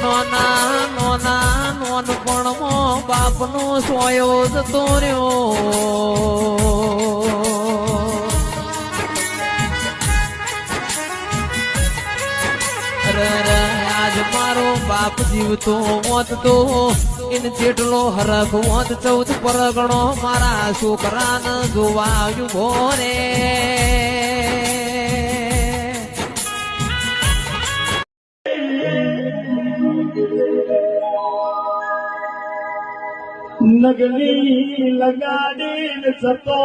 નોના નોના નોનપણમાં બાપનો સોયો જતો રહ્યો. આજ મારો બાપ જીવતો મોત તો એને જેટલો હરખ મોત 14 પરગણો મારા છોકરાને જોવા આવ્યું ભોરે. નગલી લગાડીને જતો